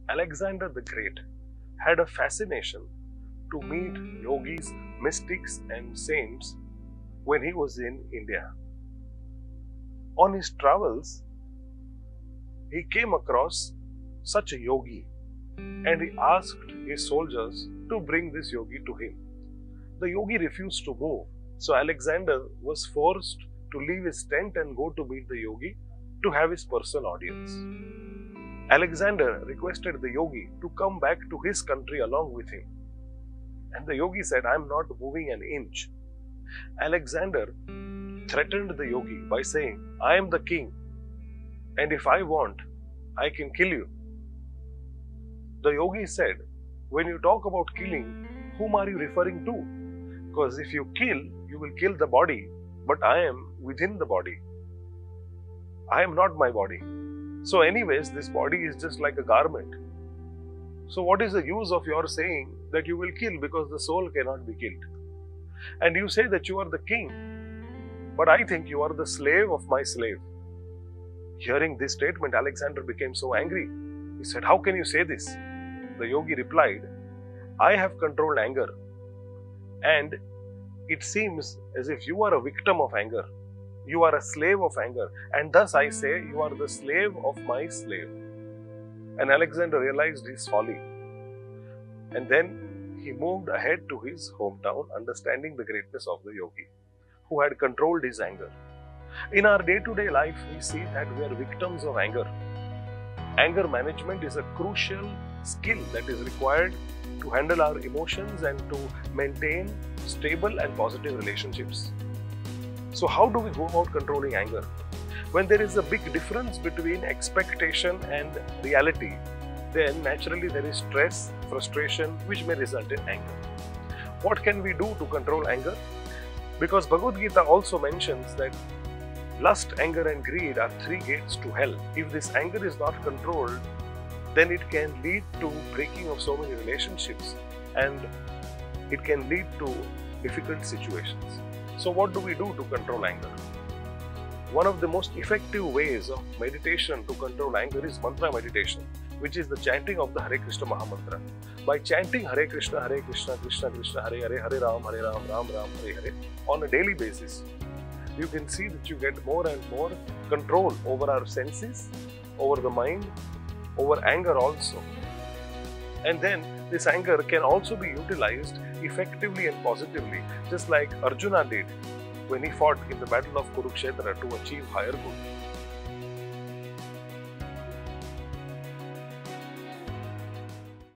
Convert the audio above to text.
Alexander the Great had a fascination to meet yogis, mystics, and saints when he was in India. On his travels, he came across such a yogi and he asked his soldiers to bring this yogi to him. The yogi refused to move, so Alexander was forced to leave his tent and go to meet the yogi to have his personal audience. Alexander requested the yogi to come back to his country along with him. And the yogi said, "I am not moving an inch." Alexander threatened the yogi by saying, "I am the king, and if I want, I can kill you." The yogi said, "When you talk about killing, whom are you referring to? Because if you kill, you will kill the body, but I am within the body. I am not my body. So anyways, this body is just like a garment. So what is the use of your saying that you will kill because the soul cannot be killed? And you say that you are the king, but I think you are the slave of my slave." Hearing this statement, Alexander became so angry. He said, "How can you say this?" The yogi replied, "I have controlled anger, and it seems as if you are a victim of anger. You are a slave of anger, and thus I say you are the slave of my slave." And Alexander realized his folly. And then he moved ahead to his hometown, understanding the greatness of the yogi, who had controlled his anger. In our day-to-day life, we see that we are victims of anger. Anger management is a crucial skill that is required to handle our emotions and to maintain stable and positive relationships. So how do we go about controlling anger? When there is a big difference between expectation and reality, then naturally there is stress, frustration, which may result in anger. What can we do to control anger? Because Bhagavad Gita also mentions that lust, anger and greed are three gates to hell. If this anger is not controlled, then it can lead to breaking of so many relationships and it can lead to difficult situations. So what do we do to control anger? One of the most effective ways of meditation to control anger is mantra meditation, which is the chanting of the Hare Krishna Mahamantra. By chanting Hare Krishna, Krishna Krishna, Hare Hare, Hare Ram, Ram Ram, Hare Hare on a daily basis, you can see that you get more and more control over our senses, over the mind, over anger also. And then this anger can also be utilized effectively and positively, just like Arjuna did when he fought in the battle of Kurukshetra to achieve higher good.